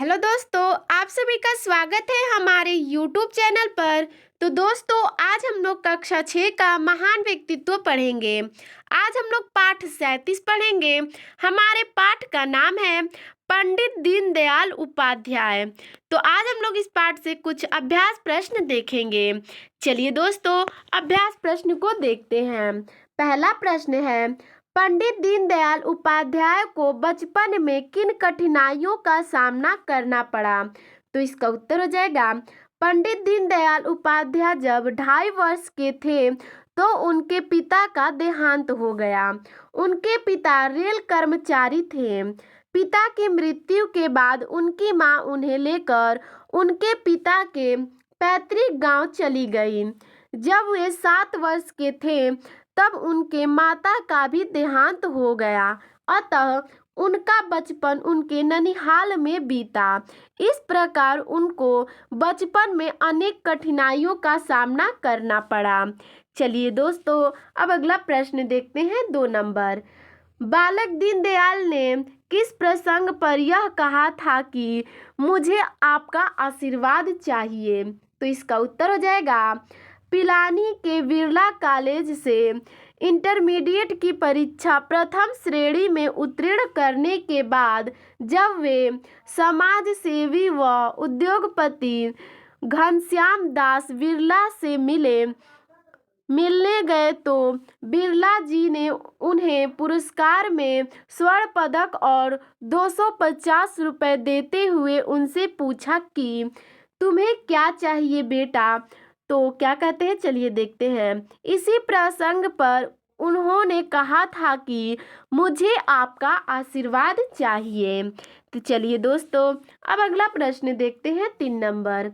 Hello दोस्तों, आप सभी का स्वागत है हमारे यूट्यूब चैनल पर। तो दोस्तों, आज हम लोग कक्षा 6 का महान व्यक्तित्व पढ़ेंगे। आज हम लोग पाठ 37 पढ़ेंगे। हमारे पाठ का नाम है पंडित दीनदयाल उपाध्याय। तो आज हम लोग इस पाठ से कुछ अभ्यास प्रश्न देखेंगे। चलिए दोस्तों, अभ्यास प्रश्न को देखते हैं। पहला प्रश्न है, पंडित दीनदयाल उपाध्याय को बचपन में किन कठिनाइयों का सामना करना पड़ा? तो इसका उत्तर हो जाएगा, पंडित दीनदयाल उपाध्याय जब 2.5 वर्ष के थे तो उनके पिता का देहांत हो गया। उनके पिता रेल कर्मचारी थे। पिता की मृत्यु के बाद उनकी मां उन्हें लेकर उनके पिता के पैतृक गांव चली गई। जब वे 7 वर्ष के थे तब उनके माता का भी देहांत हो गया, अतः उनका बचपन उनके ननिहाल में बीता। इस प्रकार उनको बचपन में अनेक कठिनाइयों का सामना करना पड़ा। चलिए दोस्तों, अब अगला प्रश्न देखते हैं 2 नंबर। बालक दीनदयाल ने किस प्रसंग पर यह कहा था कि मुझे आपका आशीर्वाद चाहिए? तो इसका उत्तर हो जाएगा, पिलानी के बिरला कॉलेज से इंटरमीडिएट की परीक्षा प्रथम श्रेणी में उत्तीर्ण करने के बाद जब वे समाज सेवी व उद्योगपति घनश्याम दास बिरला से मिलने गए तो बिरला जी ने उन्हें पुरस्कार में स्वर्ण पदक और 250 रुपये देते हुए उनसे पूछा कि तुम्हें क्या चाहिए बेटा? तो क्या कहते हैं, चलिए देखते हैं। इसी प्रसंग पर उन्होंने कहा था कि मुझे आपका आशीर्वाद चाहिए। तो चलिए दोस्तों, अब अगला प्रश्न देखते हैं 3 नंबर।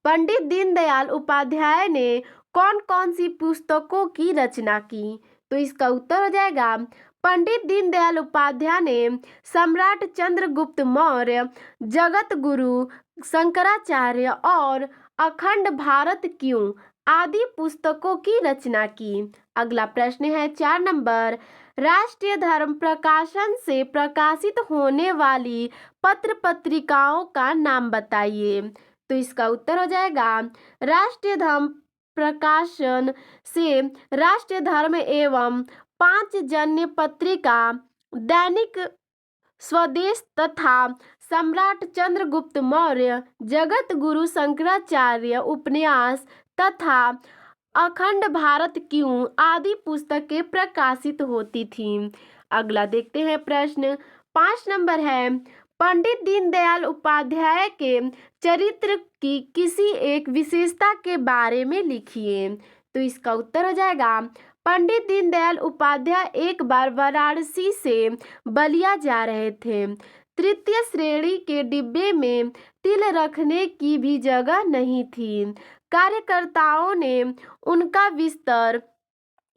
पंडित दीनदयाल उपाध्याय ने कौन कौन सी पुस्तकों की रचना की? तो इसका उत्तर हो जाएगा, पंडित दीनदयाल उपाध्याय ने सम्राट चंद्रगुप्त मौर्य, जगत गुरु शंकराचार्य और अखंड भारत क्यों आदि पुस्तकों की रचना की। अगला प्रश्न है 4 नंबर। राष्ट्रीय धर्म प्रकाशन से प्रकाशित होने वाली पत्र पत्रिकाओं का नाम बताइए। तो इसका उत्तर हो जाएगा, राष्ट्रीय धर्म प्रकाशन से राष्ट्रीय धर्म एवं पांचजन्य पत्रिका, दैनिक स्वदेश तथा सम्राट चंद्रगुप्त मौर्य, जगत गुरु शंकराचार्य उपन्यास तथा अखंड भारत क्यों आदि पुस्तकें प्रकाशित होती थीं। अगला देखते हैं प्रश्न 5 नंबर है, पंडित दीनदयाल उपाध्याय के चरित्र की किसी एक विशेषता के बारे में लिखिए। तो इसका उत्तर हो जाएगा, पंडित दीनदयाल उपाध्याय एक बार वाराणसी से बलिया जा रहे थे। तृतीय श्रेणी के डिब्बे में तिल रखने की भी जगह नहीं थी। कार्यकर्ताओं ने उनका बिस्तर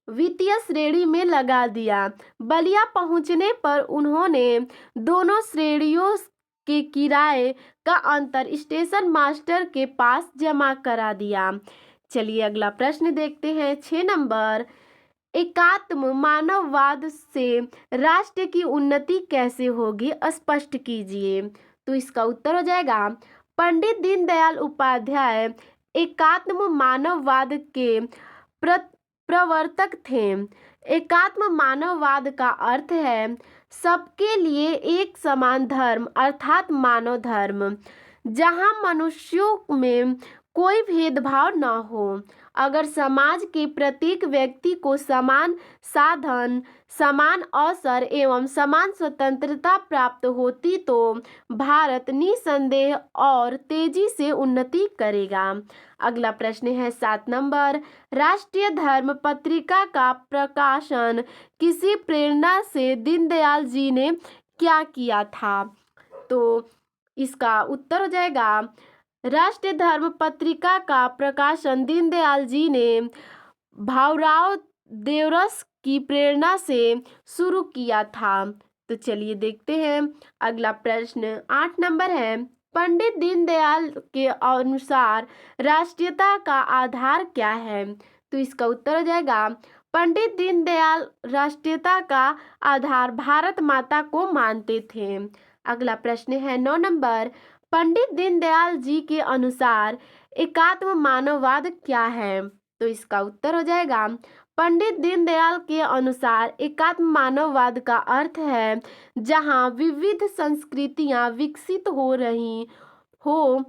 द्वितीय श्रेणी में लगा दिया। बलिया पहुंचने पर उन्होंने दोनों श्रेणियों के किराए का अंतर स्टेशन मास्टर के पास जमा करा दिया। चलिए अगला प्रश्न देखते हैं 6 नंबर। एकात्म मानववाद से राष्ट्र की उन्नति कैसे होगी, स्पष्ट कीजिए। तो इसका उत्तर हो जाएगा, पंडित दीनदयाल उपाध्याय एकात्म मानववाद के प्रवर्तक थे। एकात्म मानववाद का अर्थ है सबके लिए एक समान धर्म अर्थात मानव धर्म, जहां मनुष्यों में कोई भेदभाव न हो। अगर समाज के प्रत्येक व्यक्ति को समान साधन, समान अवसर एवं समान स्वतंत्रता प्राप्त होती तो भारत निसंदेह और तेजी से उन्नति करेगा। अगला प्रश्न है 7 नंबर। राष्ट्रीय धर्म पत्रिका का प्रकाशन किसी प्रेरणा से दीनदयाल जी ने क्या किया था? तो इसका उत्तर हो जाएगा, राष्ट्रीय धर्म पत्रिका का प्रकाशन दीनदयाल जी ने भाऊराव देवरस की प्रेरणा से शुरू किया था। तो चलिए देखते हैं अगला प्रश्न 8 नंबर है, पंडित दीनदयाल के अनुसार राष्ट्रीयता का आधार क्या है? तो इसका उत्तर हो जाएगा, पंडित दीनदयाल राष्ट्रीयता का आधार भारत माता को मानते थे। अगला प्रश्न है 9 नंबर, पंडित दीनदयाल जी के अनुसार एकात्म मानववाद क्या है? तो इसका उत्तर हो जाएगा, पंडित दीनदयाल के अनुसार एकात्म मानववाद का अर्थ है जहां विविध संस्कृतियां विकसित हो रही हो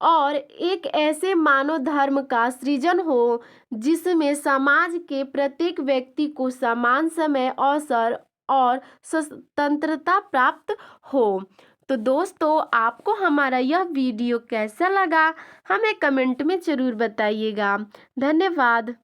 और एक ऐसे मानव धर्म का सृजन हो जिसमें समाज के प्रत्येक व्यक्ति को समान समय, अवसर और स्वतंत्रता प्राप्त हो। तो दोस्तों, आपको हमारा यह वीडियो कैसा लगा हमें कमेंट में जरूर बताइएगा। धन्यवाद।